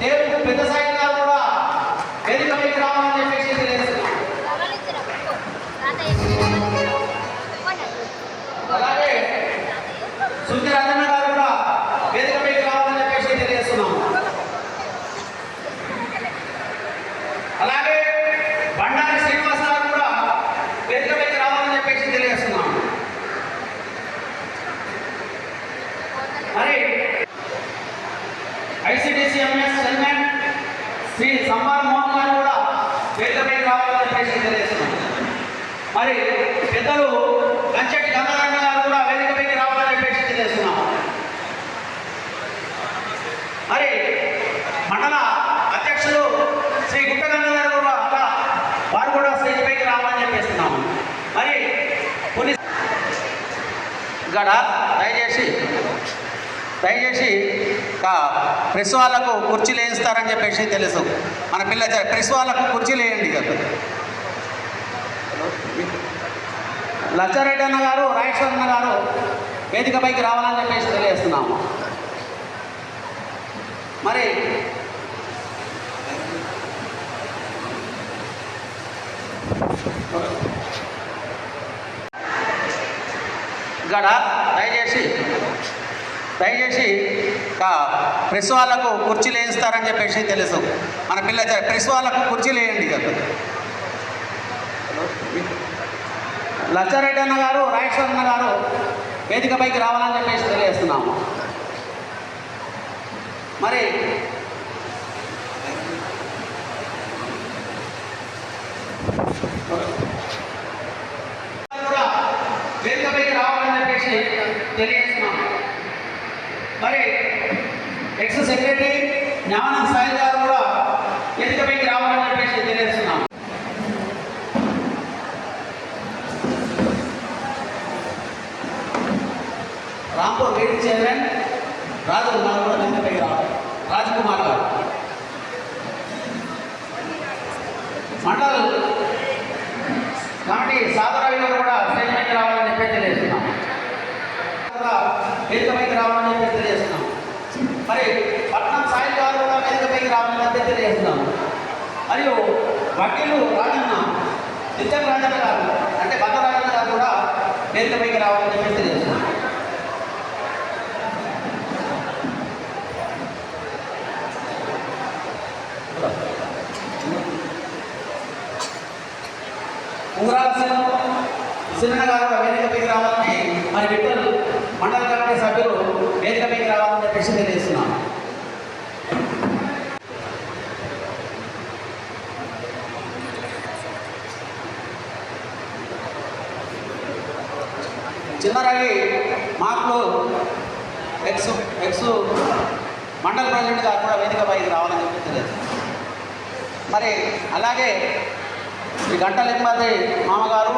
తేపు పెద్ద సాయి గారు కూడా వేదికపైకి రావాలని చెప్పేసి తెలియజేస్తున్నాం. అలాగే సుందర రాజన్న గారు కూడా వేదికపైకి రావాలని చెప్పేసి తెలియజేస్తున్నాం. అలాగే బండారి శ్రీనివాస గారు కూడా వేదికపైకి రావాలని చెప్పేసి తెలియజేస్తున్నాం. మరి ICDC MS chairman Shri Sambar Mohan గారు కూడా వేదికపైకి రావాలని చెప్పేసి తెలియజేస్తున్నాం. మరి పెద్దలు కంచెట్టి గంగాధరన్న గారు కూడా వేదికపైకి రావాలని చెప్పేసి తెలియజేస్తున్నాం. మరి మండల అధ్యక్షులు శ్రీ గుట్టగంగ గారు కూడా వారు కూడా స్టేజ్ పైకి రావాలని చెప్పేస్తున్నాము. మరి కొన్ని గడ దయచేసి ప్రెస్ వాళ్ళకు కుర్చీలు వేయిస్తారని చెప్పేసి తెలుసు. మన పిల్ల ప్రెస్ వాళ్ళకు కుర్చీలు వేయండి కదా. లచ్చారెడ్డి అన్న గారు, రాజేశ్వర అన్న గారు వేదికపైకి రావాలని చెప్పేసి తెలియజేస్తున్నాము. మరి గడ దయచేసి ప్రెస్ వాళ్ళకు కుర్చీలు వేయిస్తారని చెప్పేసి తెలుసు. మన పిల్ల ప్రెస్ వాళ్ళకు కుర్చీలు వేయండి కదా. లచ్చారెడ్డి అన్న గారు, రాజేశ్వర అన్న గారు వేదికపైకి రావాలని చెప్పేసి తెలియజేస్తున్నాము. మరి వేదికపైకి రావాలని చెప్పేసి తెలియజేస్తున్నాము. మరి ఎక్స్ సెక్రటరీ జ్ఞానం సాయి గారు కూడా వేదికపైకి రావాలని చెప్పేసి తెలియజేస్తున్నాము. రాంపూర్ వేదిక చైర్మన్ రాజు గారు కూడా వేదికపైకి రావాలి. రాజ్కుమార్ గారు మండల్ కమిటీ సాధరావి గారు కూడా స్టేజ్ పైకి రావాలని చెప్పి తెలియజేస్తున్నాం. వేదికపైకి రావాలని చెప్పి తెలియజేస్తున్నాం. మరి పట్నం సాయి గారు కూడా వేదికపైకి రావాలని చెప్పి తెలియజేస్తున్నాం. మరియు వకీలు రాజన్న నిత్యం రాజన్న గారు అంటే భద్ర రాజన్న గారు కూడా వేదికపైకి రావాలని చెప్పి తెలియజేస్తున్నాం. ఉంగరాల సిన్న గారు వేదికపైకి రావాలని మరి విఠల్ మండల కమిటీ సభ్యులు వేదికపైకి రావాలని చెప్పేసి తెలియజేస్తున్నాం. చిన్నరవి మార్కులు ఎక్స్ మండల ప్రెసిడెంట్ గారు కూడా వేదికపైకి రావాలని చెప్పి తెలియజేస్తున్నాం. మరి అలాగే శ్రీ గంటలింగమతి మామగారు,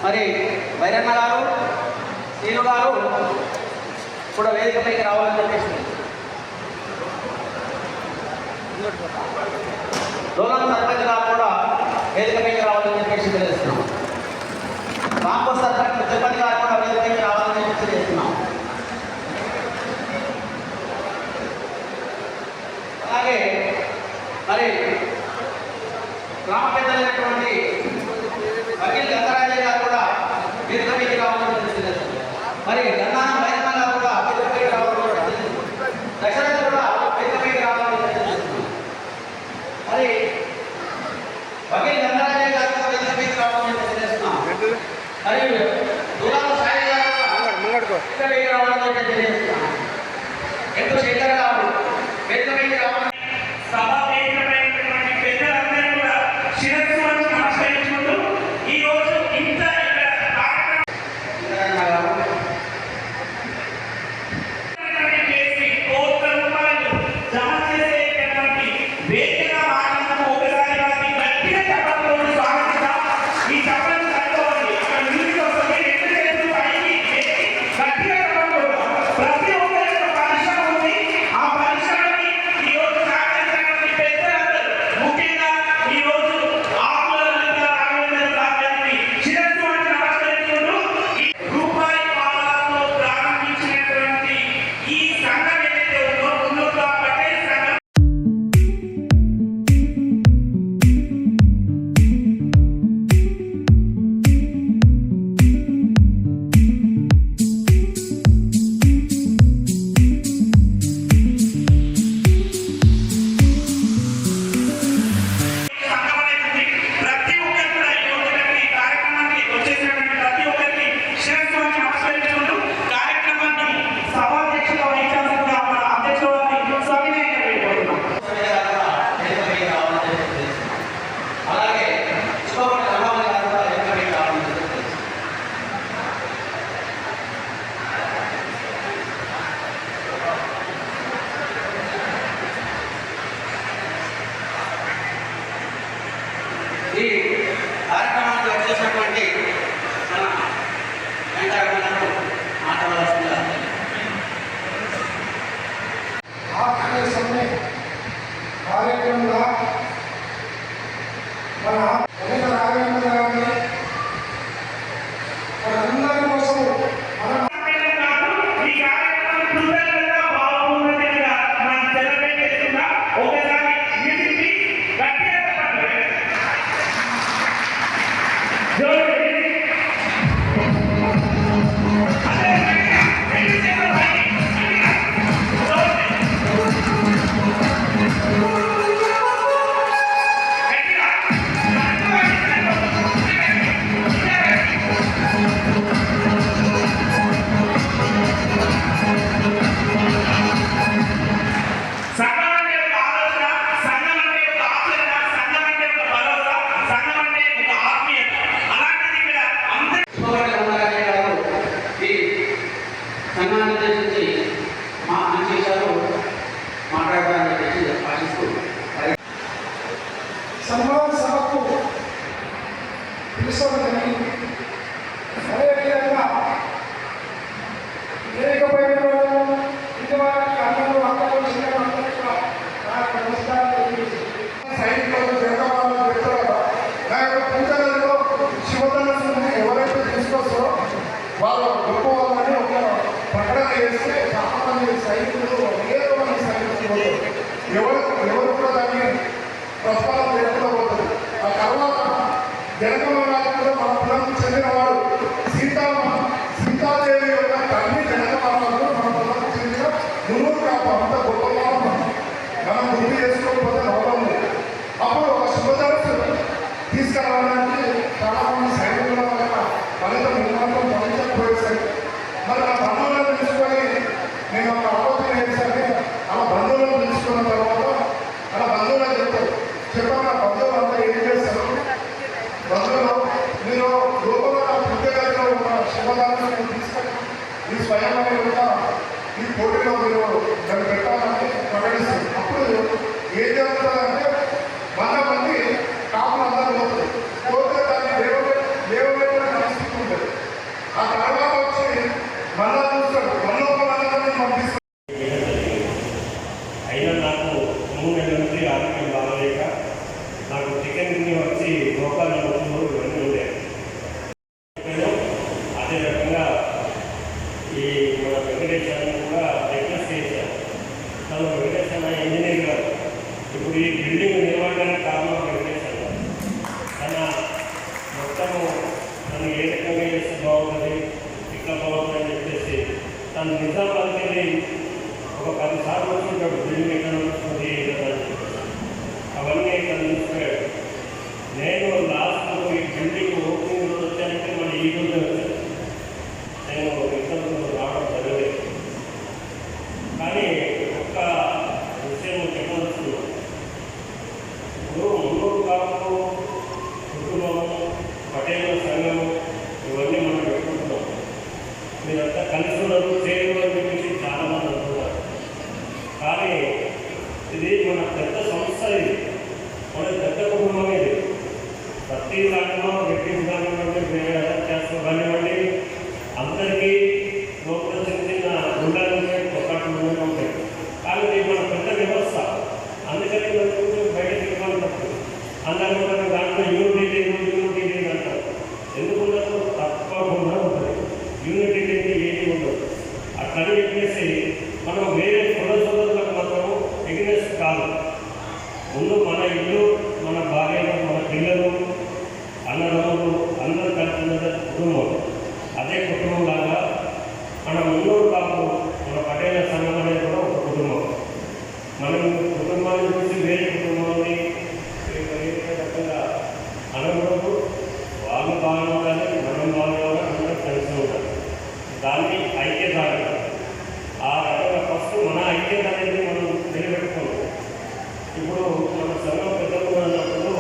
మరి వైరన్న గారు, శ్రీను గారు కూడా వేదికపైకి రావాలని చెప్పేసి డోలం సర్పంచ్ గారు కూడా వేదికపైకి రావాలని చెప్పేసి తెలియజేస్తున్నాం. రాంపూర్ సర్పంచ్ తిరుపతి గారు కూడా వేదికపైకి రావాలని చెప్పేసి తెలియజేస్తున్నాం. అలాగే మరి గ్రామ పెద్దలైనటువంటి వకీల్ గంగరాజయ్య గారు కూడా వేదికపైకి రావాలని తెలియజేస్తున్నారు. మరి గన్నానం వైరన్న గారు కూడా వేదికపైకి రావాలని తెలియజేస్తున్నారు. దశరథ కూడా వేదికపైకి రావాలని తెలియజేస్తున్నారు. మరి వకీల్ గంగరాజయ్య గారు కూడా వేదికపైకి రావాలని తెలియజేస్తున్నాం. మరి దూరాల సాయి గారు వేదికపైకి రావాలని తెలియజేస్తున్నాం. ఎంతో శేఖర్ గారు వేదికపైకి రావాలని సభ వేదికపై పెద్దలందరూ కూడా శిరస్సు వంచి నమస్కరించారు. కార్యక్రమంగా మన రాఘవేంద్ర గారిని మనందరి కోసం సన్మాన సభకు పిలుస్తామని జరిగింది. అదేవిధంగా లేకపోయిన ఇంతవరకు అన్నలు అక్కలు చిన్న నాకు నమస్కారం సైనికులు జగవాళ్ళు పెడతారో లేకపోతే పూజలలో శివధనస్సుని ఎవరైతే తీసుకొస్తారో వాళ్ళు గొప్ప వాళ్ళని ఒక ప్రకటన చేస్తే చాలా మంది సైనికులు ఏదో మంది సైనికులు ఎవరు కూడా దాన్ని ప్రస్తావన చేయకుండా పోతుంది. ఆ తర్వాత జనగమన కూడా మన కులానికి చెందినవాడు సీతాదేవి యొక్క తల్లి జనగమనకు మన కులానికి చెందిన గురువు కాపు అంత గొప్పగా మనం గుర్తు చేసుకోకపోతే నవలం ఉంది. అప్పుడు ఒక శుభదర్శు తీసుకురావడానికి చాలా మంది సైనికుల వల్ల ఫలితం నిర్మాణం ఫలించకపోయేసరికి మరి నా బంధువులను తీసుకొని నేను ఒక ఆలోచన చేశాను. అలా బంధువులను పిలుచుకున్న తర్వాత అలా బంధువులను చెప్తారు. చెప్పండి నా బంధువులు అంతా ఏం చేస్తారు? బంధువులు మీరు లోపల పుట్టగదిలో ఉన్న శుభదాన్ని తీసుకొని ఈ స్వయంగా కూడా ఈ పోటీలో మీరు దాన్ని పెట్టాలని ప్రకటిస్తారు. అప్పుడు ఏం జరుగుతుందంటే 100 మంది కాపులు అందరూ పోతుంది. పోతే దాన్ని దేవమైన పరిస్థితి ఉంటుంది. ఆ తర్వాత వచ్చి మళ్ళా చూస్తాడు మళ్ళీ పంపిస్తాడు. అయినా నాకు 3 నెలల నుంచి ఆరోగ్యం బాగలేక నాకు చికెన్ వచ్చి మోకాళ్ళ నొప్పులు ఇవన్నీ ఉండేవి. అదే రకంగా ఈ మన వెంకటేశ్వరాన్ని కూడా రిక్వెస్ట్ చేశాను. తను వెంకటేశ్వర ఇంజనీర్ గారు ఇప్పుడు ఈ బిల్డింగ్ నిర్మాణానికి కారణం వెంకటేశ్వర గారు. తన మొత్తము తను ఏ రకంగా చేస్తే బాగుంటుంది ఇట్లా బాగుంటుందని చెప్పేసి తను నిజామాబాద్కి వెళ్ళి ఒక 10 సార్లు వచ్చింటాడు. బిల్డింగ్ ఎక్కడ వస్తుంది అవన్నీ తను చూసుకున్నాడు. నేను లాస్ట్ ఈ బిల్డింగ్ ఓపెనింగ్ రోజు వచ్చానంటే మళ్ళీ ఈ రోజు వచ్చాను. నేను ఇతరులతో రావడం జరగలేదు. కానీ ఒక్క విషయం చెప్పదలుచుకున్నాను. ఇప్పుడు మున్నూరు కాపు కుటుంబము పటేల సంఘము ఇవన్నీ మనం పెట్టుకుంటున్నాం. మీరంతా కలిసి ఉన్నారు చేయరు అని చెప్పేసి చాలామంది అంటున్నారు. కానీ ఇది మన పెద్ద సంస్థ, ఇది మన పెద్ద కుటుంబం. ఇది ప్రతి దాంట్లో రెడ్డిస్ కానివ్వండి వేరే చేస్తూ కానివ్వండి అందరికీ లోపల చిన్న చిన్న గుండాలు ఉంటాయి, పొక్కట్లు ఉంటాయి. కానీ ఇది మన పెద్ద వ్యవస్థ. అందుకని మనం కొంచెం బయటకు ఇవ్వాలన్నప్పుడు అందరూ దాంట్లో యూనిటీ లేదు అంటారు. ఎందుకున్నదో తప్పకుండా ఉంటుంది. యూనిటీ లేదు ఏది ఉండదు. అట్లని చెప్పేసి మనం వేరే కుల సోదరులకు మాత్రము ఎగ్నెస్ట్ కాదు. ముందు మన ఇల్లు, మన భార్యలు, మన పిల్లలు, అన్నదమ్ములు అందరూ కలిసి ఉన్నది కుటుంబం. అదే కుటుంబం లాగా మన మున్నూరు కాపు మన పటేల సంఘం అనేది కూడా ఒక కుటుంబం. మనం కుటుంబాన్ని చూసి వేరే కుటుంబాన్ని వేరే రకంగా అనకూడదు. వాళ్ళు బాగుండాలి, మనం బాగుండాలి, అందరూ కలిసి ఉండాలి. దాన్ని ఐక్యత అంటారు. ఆ రకంగా ఫస్ట్ మన ఐక్యత అనేది మనం నిలబెట్టుకోవాలి. ఇప్పుడు మన సంఘం పెద్దలు అన్నప్పుడు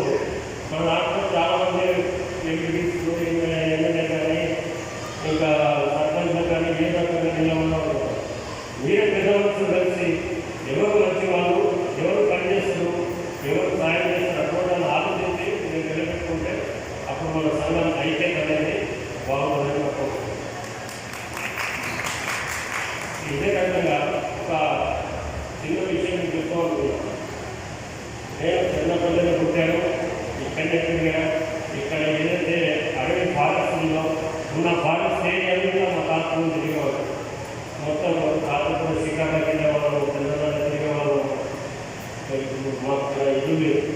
మన దాంట్లో చాలామంది ఎంపీడీస్లు ఎమ్మెల్యే కానీ ఇంకా సర్పంచ్లు కానీ ఏ రకంగా నిలబడినారు. మీరే పెద్ద మనుషులు కలిసి ఎవరు మంచి వాళ్ళు, ఎవరు పనిచేస్తారు, ఎవరు సాయం చేస్తారు అటువంటి ఆలోచించి మీరు నిలబెట్టుకుంటే అప్పుడు మన సంఘం ఐక్యత అనేది బాగుంటుందని అనుకుంటున్నాం. ఇదే రకంగా ఒక చిన్న విషయం చెప్పుకోవాలనుకున్నాను. మాకు ఇల్లు లేదు,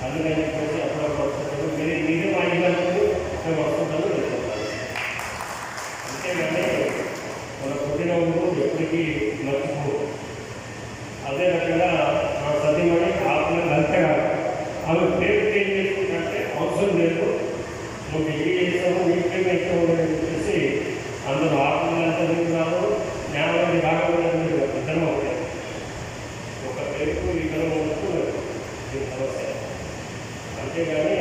అందుకని చెప్పేసి అప్పుడప్పుడు వస్తుంటారు. మీరే మా ఇల్లు అనుకుని మేము వస్తుంటాము, వెళ్తుంటాము. అంతేగాని మన పుట్టిన ఊరు ఎప్పటికీ మర్చిపో. అదే రకంగా మా సతీమణి ఆత్మలు అంతగా ఆమె పేరు ఏం చేసుకుంటే అవసరం లేదు, నువ్వు డిగ్రీ చేస్తాము నీకేమో ఎక్కువ ఉండదని చెప్పేసి అందరూ ఆత్మలంతా రావు, జ్ఞానం రాకపోవడం ఇద్దరం అవుతాయి. ఒక పేరుకు ఇద్దరం ఉన్నట్టు ఇది సమస్య. అంతేగాని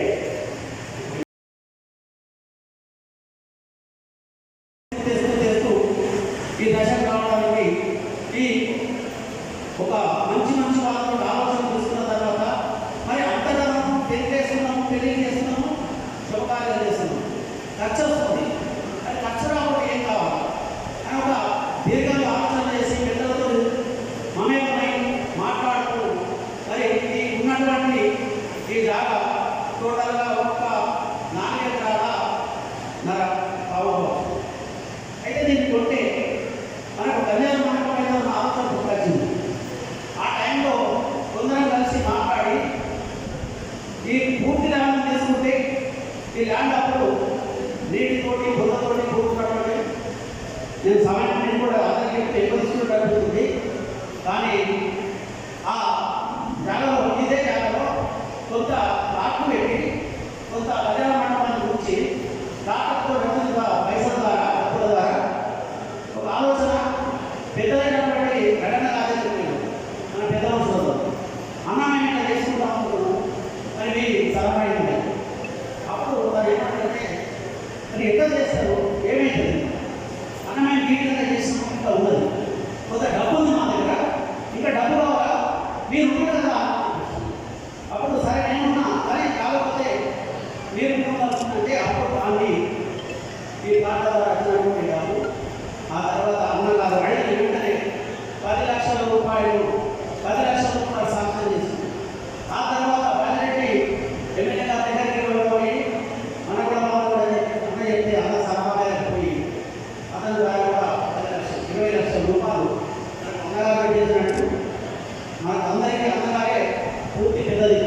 ఈ దశకు రావడానికి ఈ ఒక మంచి మంచి వాళ్ళతో ఆలోచన తీసుకున్న తర్వాత మరి అంతగానో పెళ్లి చేస్తున్నాము, పెళ్లి చేస్తున్నాము, శుభకార్యాలు చేస్తున్నాము, ఖర్చు వస్తుంది. అది ఖర్చు రాకుండా ఏం కావాలి అని ఒక దీర్ఘంగా ఆలోచన చేసి పెద్దలతో మమేకమై మాట్లాడుతూ మరి ఈ ఉన్నటువంటి ఈ జాగా టోటల్గా ఒక్క 4 ఎకరాల నర కావచ్చు. అయితే దీన్ని కొంటే మనకు కళ్యాణ మండపం మీద ఉన్న ఆలోచన గుర్తొచ్చింది. ఆ టైంలో కొందరం కలిసి మాట్లాడి ఈ పూర్తి ల్యాండ్ తీసుకుంటే ఈ ల్యాండ్ అప్పుడు నీటితోటి బుద్ధతోటి కూడుకున్నటువంటి నేను సమయం నేను కూడా అందరికీ ఎక్కువ తీసుకుంటూ జరుగుతుంది. కానీ ఆ జాగాలో ఇదే జాగాలో కొంత ఆకు పెట్టి కొంత కళ్యాణ మండపాన్ని గురించి డాక్టర్తో పైసల ద్వారా డబ్బుల ద్వారా ఒక ఆలోచన పెద్దదైనటువంటి ఘటన కాదని మన పెద్ద అవసరం అన్నమైన ఇట్లా చేసుకుంటాం అనుకున్నాం. మరి మీ సలహా ఏంటి? అప్పుడు మరి ఏమంటే మరి ఎట్లా చేస్తారు, ఏమైతుంది, అన్నమైన నీటిగా చేసినాం ఇంకా ఉన్నది, కొంత డబ్బు ఉంది మా దగ్గర, ఇంకా డబ్బు కావాలా, మీరు ఉంటుంది కదా. అప్పుడు సరే నేనున్నా, కానీ కాకపోతే మీరు అంటే అప్పుడు దాన్ని ఈ పాట వచ్చినటువంటి కాదు. ఆ తర్వాత అన్నగారు అడిగిన వెంటనే 10 లక్షల రూపాయలు శాంక్షన్ చేసింది. ఆ తర్వాత బాలిరెడ్డి ఎమ్మెల్యే గారి దగ్గరికి పోయి మన కూడా అన్న చెప్తే అన్న సలహాదారికి పోయి అతని ద్వారా కూడా 20 లక్షల రూపాయలు అన్నగారు చేసినట్టు మనకు అందరికీ అన్నగారే పూర్తి పెద్దది.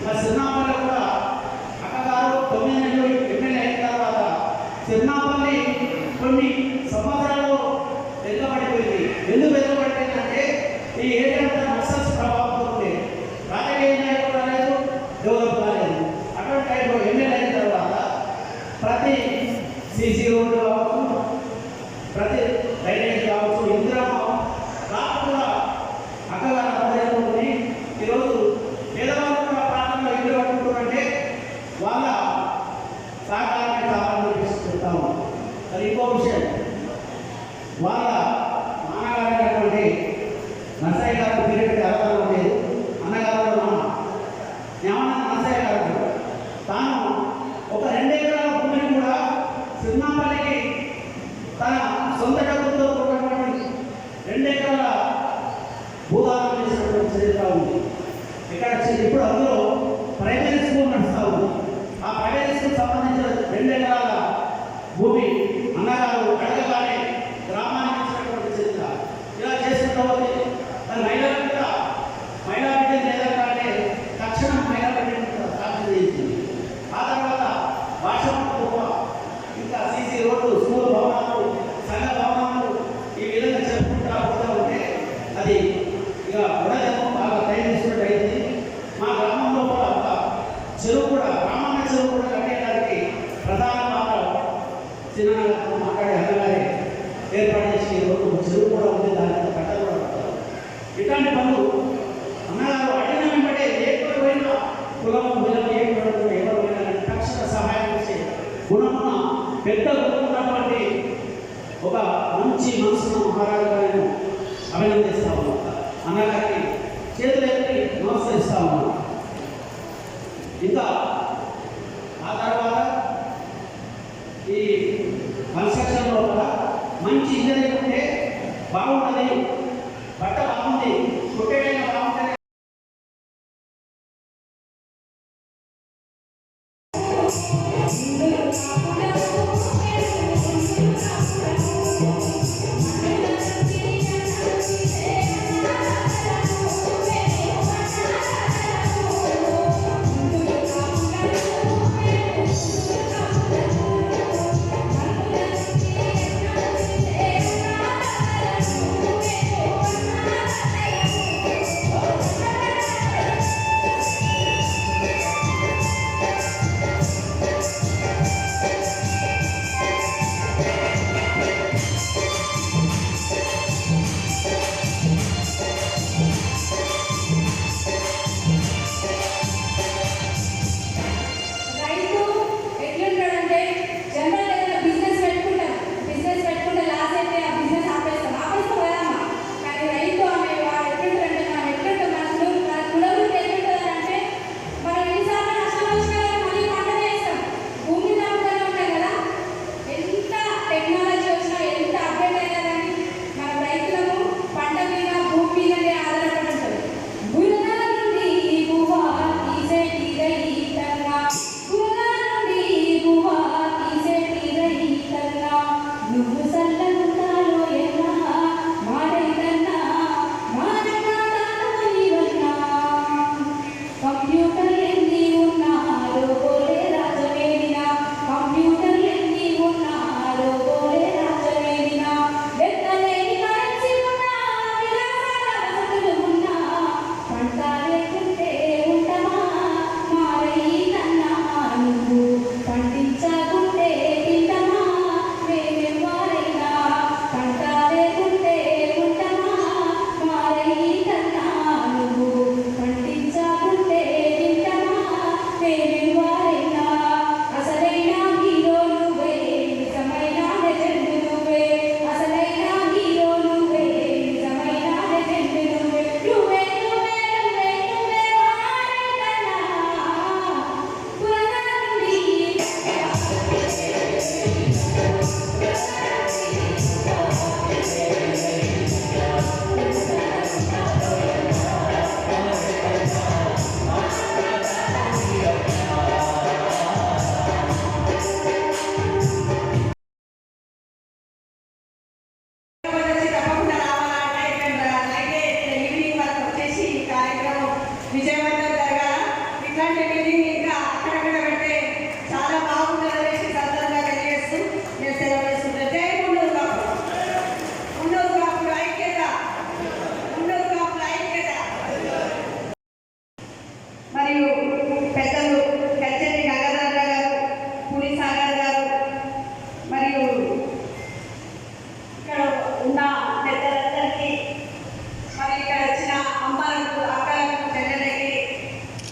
మరి సిరినాపల్లి కూడా అక్కగారు 9 నెలలు ఎమ్మెల్యే అయిన తర్వాత సిరినాపల్లి కొన్ని సంవత్సరాలు వెనుకబడిపోయింది. ఎందుకు వెనుకబడిపోయిందంటే ఈ ఏరియా నక్సల్స్ ప్రభావంతో ఉండే రాజకీయ నాయకులు రాలేదు, డెవలప్ కాలేదు. అటువంటి టైంలో ఎమ్మెల్యే అయిన తర్వాత ప్రతి సీసీ రోడ్డు కావచ్చు, ప్రతి డ్రైనేజ్ కావచ్చు, ఇందిరా రాకుండా అక్కగారు ఆధ్వర్యంలోని ఈరోజు పేదవాళ్ళు కూడా ప్రాంతంలో ఇల్లు కట్టుకుంటారంటే వాళ్ళ సహకారాన్ని కావాలని తీసుకుంటాము. మరి ఇంకో విషయం, వాళ్ళ నాన్నగారైనటువంటి నర్సయ్య గారు పీరియడ్ అర్హత లేదు. అన్నగారు జ్ఞానానంద నర్సయ్య గారు తాను ఒక 2 ఎకరాల భూమిని కూడా సిరినాపల్లికి తన సొంత డబ్బులతో ఉన్నటువంటి 2 ఎకరాల భూదానం చేసినటువంటి చరిత్ర ఉంది. ఇక్కడ ఇప్పుడు అందులో ప్రైమరీ స్కూల్ నడుస్తూ ఉంది. ఆ ప్రైమరీ స్కూల్ సంబంధించిన 2 ఎకరాల భూమి అన్నగారు అడగగానే గ్రామానికి ఇచ్చినటువంటి చరిత్ర. ఇలా చేసుకుంటే మహిళలకు కూడా మహిళా బిడ్డలు లేదంటే తక్షణం మహిళా బిడ్డలు సాధన చేసింది. ఆ తర్వాత భాష ఇంకా సీసీ రోడ్డు, స్కూల్ భవనాలు, సంఘ భవనాలు ఈ విధంగా చెప్పుకుంటా పోతూ ఉంటే అది ఇక ఉడజనం బాగా టైం తీసుకున్నట్టు అయింది. మా గ్రామంలో కూడా ఒక చెరువు కూడా గ్రామాల చెరువు కూడా కట్టేయడానికి ప్రధాన పాత్ర చిన్న మాట్లాడే అన్నగారే ఏర్పాటు చేసి రోజు చెరువు కూడా ఉంది, దాని కట్ట కూడా పడతారు. ఇట్లాంటి పనులు అన్నగారు అడిగిన వెంబడే ఎక్కడ పోయినా కులం కులం ఎవరు పోయినా తక్షణ సహాయం చేసే గుణమున్న పెద్ద ఉన్నటువంటి ఒక మంచి మనసున్న మహారాజు గారిని అభినందిస్తా ఉన్నాం. అన్నగారికి చేతులెత్తి నమస్కరిస్తా ఉన్నాం. ఇంకా ఆ తర్వాత ఈ కన్స్ట్రక్షన్లో కూడా మంచి ఇంజనీర్ ఉంటే బాగుంటుంది, బట్ట బాగుంది, కుట్టేటైనా బాగుంటుంది. Thank you. విజయవంతం జరగాల. ఇట్లాంటి మీటింగ్ ఇంకా అక్కడక్కడ పెడితే చాలా బాగుంటుందనేసి సందర్భంగా తెలియజేస్తూ నేను సెలవు చేసుకుంటాను. జై మున్నూరు కాపులు, మున్నూరు కాపులు ఐక్యత, మున్నూరు కాపులు ఐక్యత. మరియు పెద్దలు కల్చర్ని గంగాధర గారు, పులి సాగర్ గారు, మరియు ఇక్కడ ఉన్న పెద్దలందరికీ, మరి ఇక్కడ వచ్చిన అమ్మలకు, అక్కలకు, చెల్లెలకి,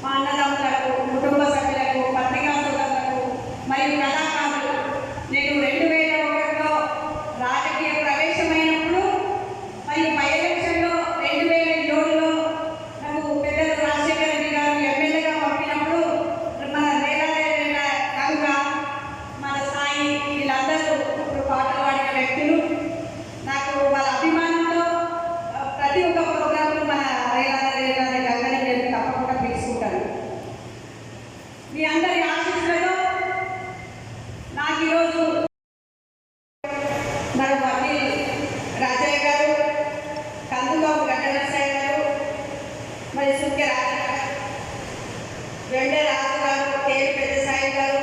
మా అన్నదమ్ములకు, కుటుంబ సభ్యులకు, పత్రికా సోదరులకు మరియు కళాకారులు, నేను 2001లో రాజకీయ ప్రవేశమైనప్పుడు మరియు పై ఎలక్షన్లో 2007లో నాకు పెద్దలు రాజశేఖర రెడ్డి గారు ఎమ్మెల్యేగా పంపినప్పుడు మన రేలాదేవి కనుక మన సాయి వీళ్ళందరూ ఇప్పుడు పాటలు పాడిన వ్యక్తులు నాకు వాళ్ళ అభిమానంతో ప్రతి ఒక్క ప్రోగ్రాంలో మన రేలాదేవి గారి గంగని నేను తప్పకుండా పిలుచుకుంటాను. మీ అందరి ఆశీస్సులతో నాకు ఈరోజు నాకు వకీల్ రాజయ్య గారు, కందుబాబు గడ్డనరసయ్య గారు, మరి సుఖ్య రాజు గారు, వెండే రాజు గారు, కేవి పెద్ద సాయి గారు,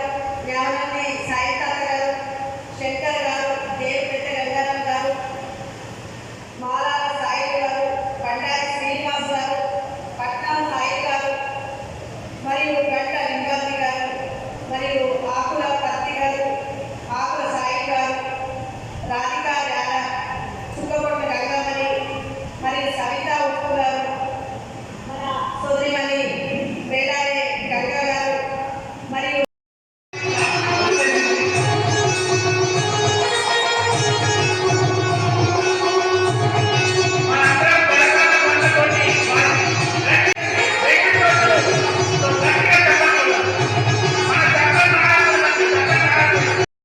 జ్ఞానాన్ని సాయితాత గారు, శంకర్ గారు, దేవి పెద్ద గంగారాం గారు, మాలాల సాయి గారు, బండారి శ్రీనివాస్ గారు, పట్నం సాయి గారు, మరియు గంట లింగాంతి గారు, మరియు ఆకుల పత్తి గారు, ఆకుల సాయి గారు, రాధికా రాణ, చుక్కబొట్ల గంగామణి, మరియు సవితా ఉప్పు గారు, మన సోదరిమణి వేలాడే గంగా గారు, మరియు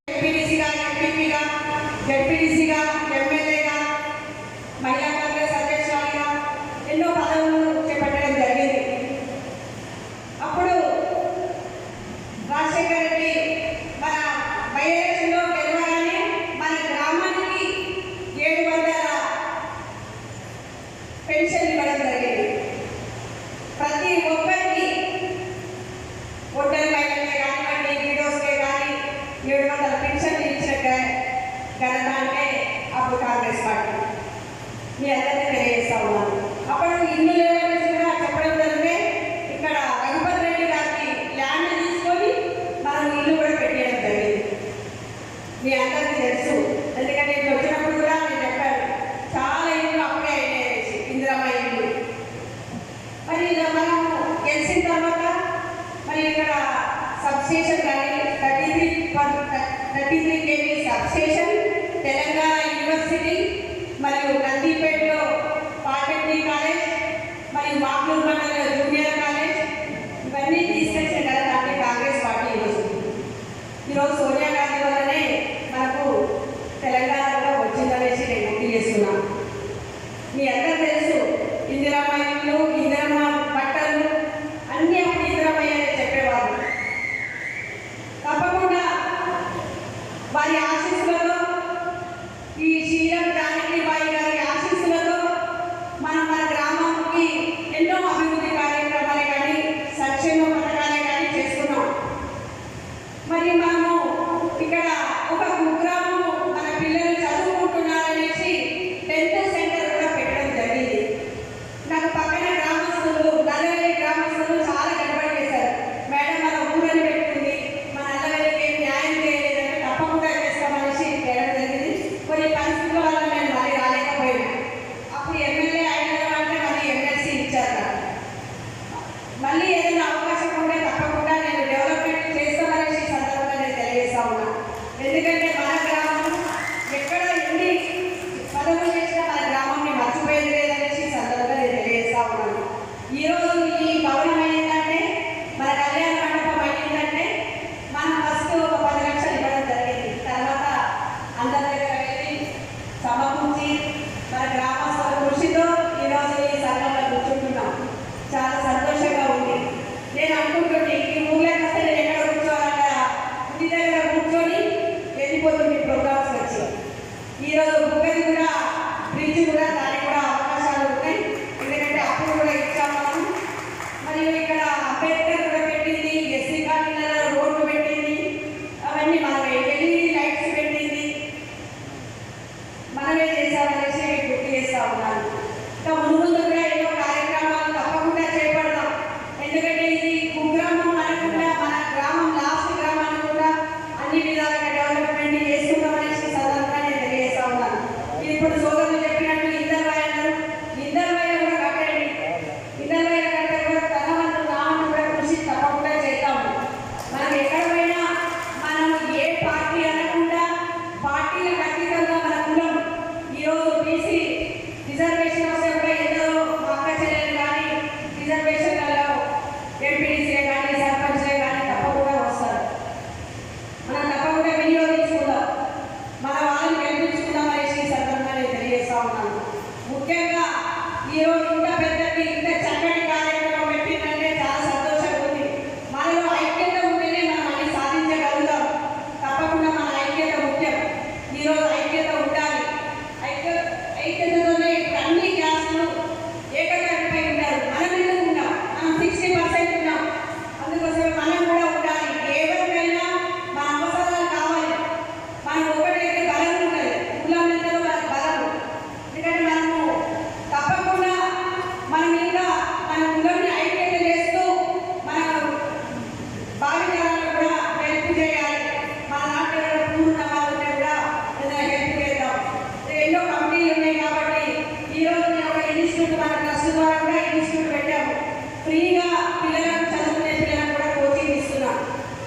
జడ్పీటీసీగా, ఎంపీపీగా, జడ్పీటీసీగా, ఎమ్మెల్యేగా, మహిళా కాంగ్రెస్ అధ్యక్షురాలిగా ఎన్నో పదవులు చేపట్టడం జరిగింది. అప్పుడు రాజశేఖర రెడ్డి మన బై ఎలక్షన్లో గెలవగానే మన గ్రామానికి 700 పెన్షన్ ఇవ్వడం జరిగింది. ప్రతి ఒక్కరికి ఒంటరి మహిళలకే కానివ్వండి, విడోస్కే కానీ 700 పెన్షన్లు ఇచ్చిన ఘనత అంటే అప్పుడు కాంగ్రెస్ పార్టీ. మీ అందరికీ తెలియజేస్తా ఉన్నాను. అప్పుడు ఇల్లు లేవనేసి కూడా చెప్పడం జరిగితే ఇక్కడ రఘుపతి రెడ్డి గారికి ల్యాండ్ తీసుకొని మనం ఇల్లు కూడా పెట్టేయడం జరిగింది. మీ అందరికీ తెలుసు, ఎందుకంటే ఇక్కడ వచ్చినప్పుడు కూడా నేను చెప్పాను చాలా ఇల్లు అప్పుడే అయినాయి ఇందిరమ్మ ఇల్లు. మరి ఇక మనం గెలిచిన తర్వాత మరి ఇక్కడ సబ్స్టేషన్ కానీ 33 kV సబ్స్టేషన్, తెలంగాణ యూనివర్సిటీ, మరియు నందిపేటలో పాలిటెక్నిక్ కాలేజ్, మరియు మాగ్లూరు మండలంలో జూనియర్ కాలేజ్, ఇవన్నీ తీసుకొచ్చిన ఘనత అంటే కాంగ్రెస్ పార్టీ ఈరోజు సోనియా గాంధీ వల్లనే మనకు తెలంగాణలో వచ్చిందనేసి నేను గుర్తు చేస్తున్నాను. మీ అందరూ తెలుసు, ఇందిరమ్మ ఇల్లు, ఇందిరమ్మ బట్టలు అన్నీ అప్పుడు ఇందిరమ్మయ్యని చెప్పేవారు. తప్పకుండా వారి ఆశీస్సులతో, ఈ శ్రీరామ్ జానకి బాయి గారి ఆశీస్సులతో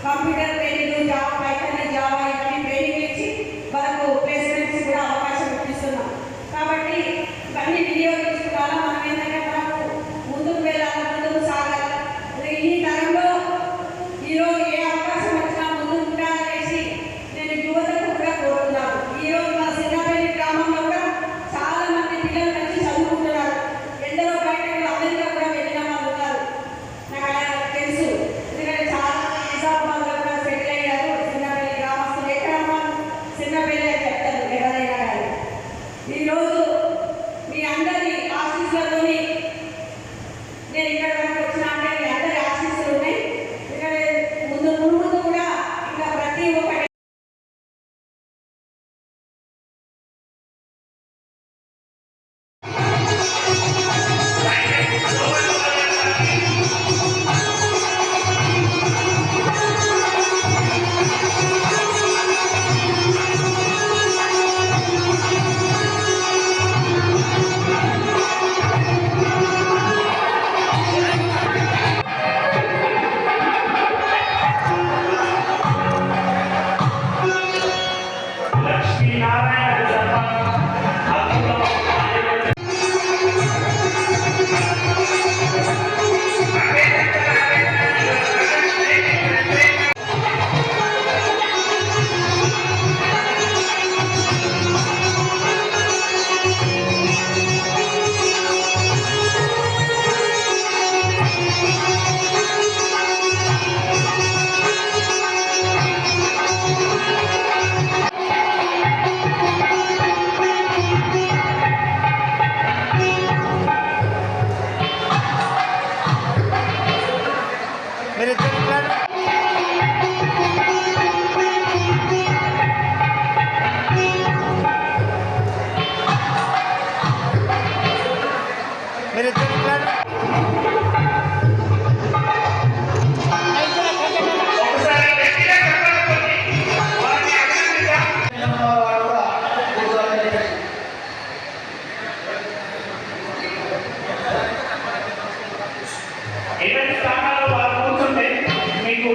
computer training, Java, Python, Java ఇవన్నీ ట్రైనింగ్ ఇచ్చి వాళ్ళకు ప్లేస్మెంట్స్ కూడా అవకాశం ఇస్తున్నాం. కాబట్టి ఇవన్నీ వినియోగించుకోవాలా. మనం ఏంటంటే మనకు ముందుకు వెళ్ళాలి, ముందుకు సాగాలి. ఈ తరంలో ఈరోజు ఏ అవకాశం వచ్చినా ముందుకు ఉండాలనేసి నేను యువతకు కూడా కోరుతున్నాను. ఈరోజు మా సింగపల్లి గ్రామంలో కూడా చాలా మంది పిల్లలు కలిసి చదువుకుంటున్నారు. ఎందరో బయటకు అమెరికా కూడా వెళ్ళిన వాళ్ళు ఉన్నారు. నాకు అలా తెలుసు. ఎందుకంటే చాలా మంది నిజామాబాద్లో కూడా సెటిల్ అయ్యారు. సింగపల్లి గ్రామస్తులు ఎక్కడ సింగపల్లి అని చెప్తారు ఎవరైనా కానీ. ఈరోజు మీ అందరి ఆశీస్సులతోని నేను ఇక్కడ వరకు వచ్చినా అంటే మీ అందరి ఆశీస్సులు ఉన్నాయి. ఎందుకంటే ముందు ముందు కూడా ఇంకా ప్రతి ఒక్కటి లక్ష్మీనారాయణ శర్మ అద్భుతం. ఒకసారి గట్టిగా చెప్పాలి. వారిని అభినందిద్దాం. వాడు కూడా కూర్చోవాలని చెప్పేసి. ఎవరి స్థానాల్లో వారు కూర్చుంటే మీకు